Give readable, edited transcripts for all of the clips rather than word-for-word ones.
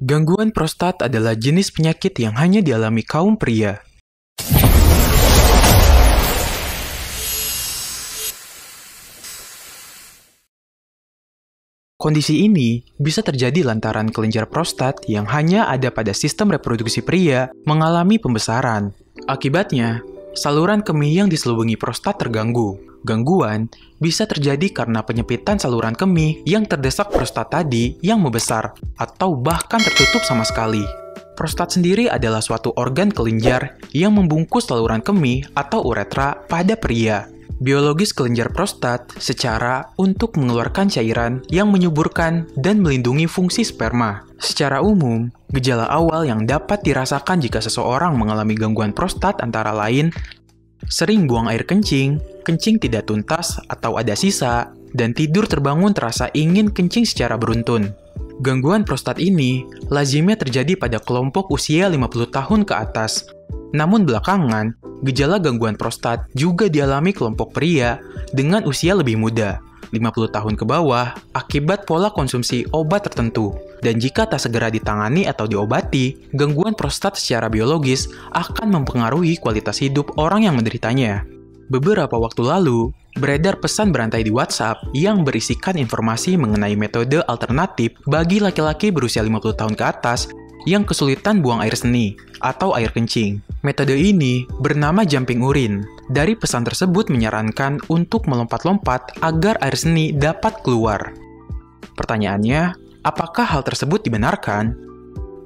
Gangguan prostat adalah jenis penyakit yang hanya dialami kaum pria. Kondisi ini bisa terjadi lantaran kelenjar prostat yang hanya ada pada sistem reproduksi pria mengalami pembesaran. Akibatnya, saluran kemih yang diselubungi prostat terganggu. Gangguan bisa terjadi karena penyempitan saluran kemih yang terdesak prostat tadi yang membesar atau bahkan tertutup sama sekali. Prostat sendiri adalah suatu organ kelenjar yang membungkus saluran kemih atau uretra pada pria. Biologis kelenjar prostat secara untuk mengeluarkan cairan yang menyuburkan dan melindungi fungsi sperma. Secara umum, gejala awal yang dapat dirasakan jika seseorang mengalami gangguan prostat antara lain sering buang air kencing, kencing tidak tuntas atau ada sisa, dan tidur terbangun terasa ingin kencing secara beruntun. Gangguan prostat ini lazimnya terjadi pada kelompok usia 50 tahun ke atas. Namun belakangan, gejala gangguan prostat juga dialami kelompok pria dengan usia lebih muda, 50 tahun ke bawah, akibat pola konsumsi obat tertentu. Dan jika tak segera ditangani atau diobati, gangguan prostat secara biologis akan mempengaruhi kualitas hidup orang yang menderitanya. Beberapa waktu lalu, beredar pesan berantai di WhatsApp yang berisikan informasi mengenai metode alternatif bagi laki-laki berusia 50 tahun ke atas yang kesulitan buang air seni atau air kencing. Metode ini bernama jumping urine. Dari pesan tersebut menyarankan untuk melompat-lompat agar air seni dapat keluar. Pertanyaannya, apakah hal tersebut dibenarkan?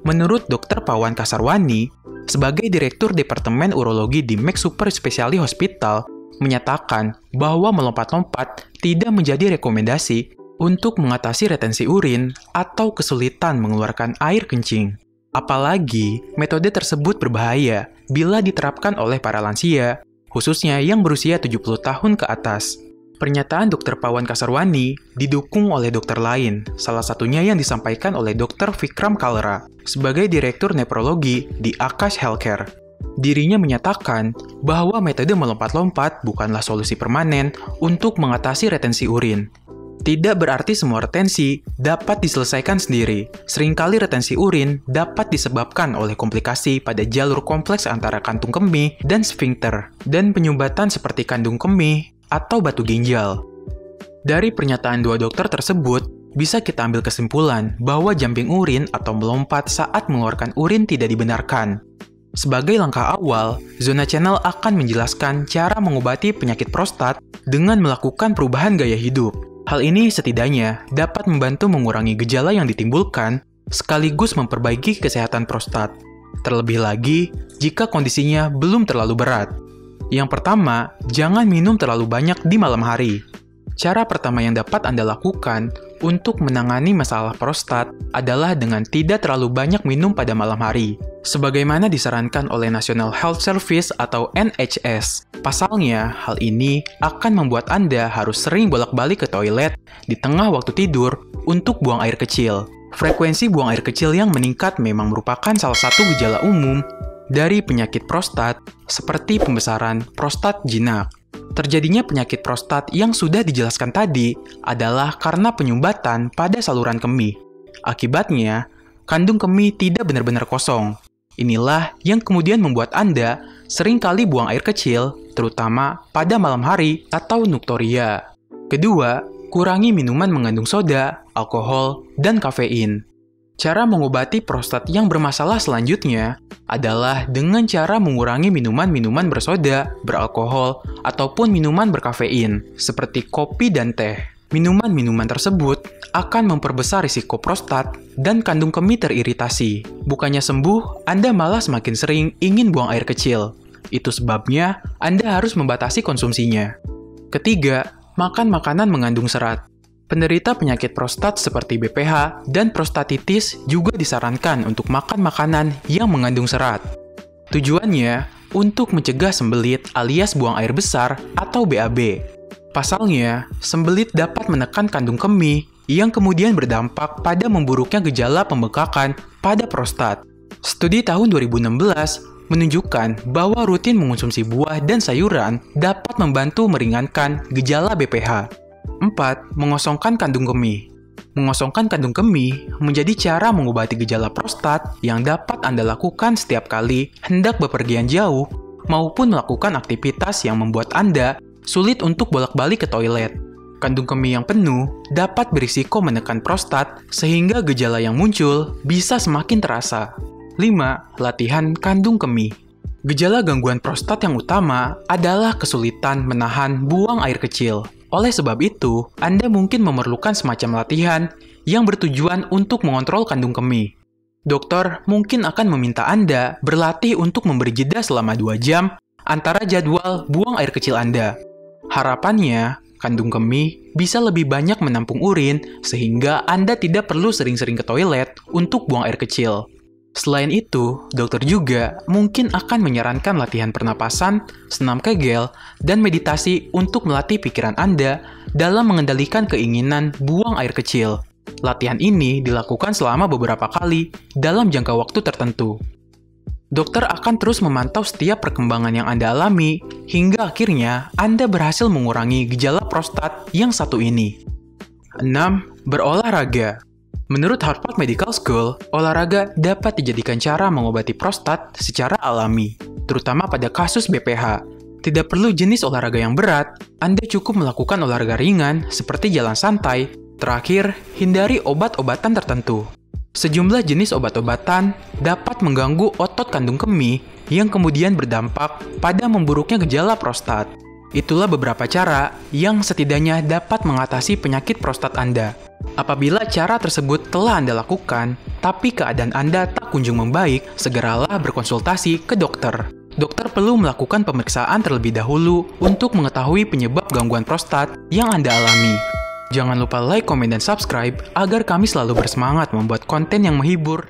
Menurut Dr. Pawan Kasarwani, sebagai Direktur Departemen Urologi di Max Super Specialty Hospital, menyatakan bahwa melompat-lompat tidak menjadi rekomendasi untuk mengatasi retensi urin atau kesulitan mengeluarkan air kencing. Apalagi, metode tersebut berbahaya bila diterapkan oleh para lansia, khususnya yang berusia 70 tahun ke atas. Pernyataan Dr. Pawan Kasarwani didukung oleh dokter lain, salah satunya yang disampaikan oleh Dr. Vikram Kalra sebagai Direktur Nefrologi di Akash Healthcare. Dirinya menyatakan bahwa metode melompat-lompat bukanlah solusi permanen untuk mengatasi retensi urin. Tidak berarti semua retensi dapat diselesaikan sendiri. Seringkali retensi urin dapat disebabkan oleh komplikasi pada jalur kompleks antara kantung kemih dan sfinkter, dan penyumbatan seperti kandung kemih atau batu ginjal. Dari pernyataan dua dokter tersebut, bisa kita ambil kesimpulan bahwa jumping urin atau melompat saat mengeluarkan urin tidak dibenarkan. Sebagai langkah awal, Zona Channel akan menjelaskan cara mengobati penyakit prostat dengan melakukan perubahan gaya hidup. Hal ini setidaknya dapat membantu mengurangi gejala yang ditimbulkan, sekaligus memperbaiki kesehatan prostat. Terlebih lagi, jika kondisinya belum terlalu berat. Yang pertama, jangan minum terlalu banyak di malam hari. Cara pertama yang dapat Anda lakukan untuk menangani masalah prostat adalah dengan tidak terlalu banyak minum pada malam hari, sebagaimana disarankan oleh National Health Service atau NHS. Pasalnya, hal ini akan membuat Anda harus sering bolak-balik ke toilet di tengah waktu tidur untuk buang air kecil. Frekuensi buang air kecil yang meningkat memang merupakan salah satu gejala umum dari penyakit prostat, seperti pembesaran prostat jinak. Terjadinya penyakit prostat yang sudah dijelaskan tadi adalah karena penyumbatan pada saluran kemih. Akibatnya, kandung kemih tidak benar-benar kosong. Inilah yang kemudian membuat Anda sering kali buang air kecil, terutama pada malam hari atau nuktoria. Kedua, kurangi minuman mengandung soda, alkohol, dan kafein. Cara mengobati prostat yang bermasalah selanjutnya adalah dengan cara mengurangi minuman-minuman bersoda, beralkohol, ataupun minuman berkafein, seperti kopi dan teh. Minuman-minuman tersebut akan memperbesar risiko prostat dan kandung kemih teriritasi. Bukannya sembuh, Anda malah semakin sering ingin buang air kecil. Itu sebabnya Anda harus membatasi konsumsinya. Ketiga, makan makanan mengandung serat. Penderita penyakit prostat seperti BPH dan prostatitis juga disarankan untuk makan makanan yang mengandung serat. Tujuannya untuk mencegah sembelit alias buang air besar atau BAB. Pasalnya, sembelit dapat menekan kandung kemih yang kemudian berdampak pada memburuknya gejala pembengkakan pada prostat. Studi tahun 2016 menunjukkan bahwa rutin mengonsumsi buah dan sayuran dapat membantu meringankan gejala BPH. 4. Mengosongkan kandung kemih. Mengosongkan kandung kemih menjadi cara mengobati gejala prostat yang dapat Anda lakukan setiap kali hendak bepergian jauh maupun melakukan aktivitas yang membuat Anda sulit untuk bolak-balik ke toilet. Kandung kemih yang penuh dapat berisiko menekan prostat sehingga gejala yang muncul bisa semakin terasa. 5. Latihan kandung kemih. Gejala gangguan prostat yang utama adalah kesulitan menahan buang air kecil. Oleh sebab itu, Anda mungkin memerlukan semacam latihan yang bertujuan untuk mengontrol kandung kemih. Dokter mungkin akan meminta Anda berlatih untuk memberi jeda selama 2 jam antara jadwal buang air kecil Anda. Harapannya, kandung kemih bisa lebih banyak menampung urin sehingga Anda tidak perlu sering-sering ke toilet untuk buang air kecil. Selain itu, dokter juga mungkin akan menyarankan latihan pernapasan, senam kegel, dan meditasi untuk melatih pikiran Anda dalam mengendalikan keinginan buang air kecil. Latihan ini dilakukan selama beberapa kali dalam jangka waktu tertentu. Dokter akan terus memantau setiap perkembangan yang Anda alami, hingga akhirnya Anda berhasil mengurangi gejala prostat yang satu ini. 6. Berolahraga. Menurut Harvard Medical School, olahraga dapat dijadikan cara mengobati prostat secara alami, terutama pada kasus BPH. Tidak perlu jenis olahraga yang berat, Anda cukup melakukan olahraga ringan seperti jalan santai. Terakhir, hindari obat-obatan tertentu. Sejumlah jenis obat-obatan dapat mengganggu otot kandung kemih yang kemudian berdampak pada memburuknya gejala prostat. Itulah beberapa cara yang setidaknya dapat mengatasi penyakit prostat Anda. Apabila cara tersebut telah Anda lakukan, tapi keadaan Anda tak kunjung membaik, segeralah berkonsultasi ke dokter. Dokter perlu melakukan pemeriksaan terlebih dahulu untuk mengetahui penyebab gangguan prostat yang Anda alami. Jangan lupa like, komen, dan subscribe agar kami selalu bersemangat membuat konten yang menghibur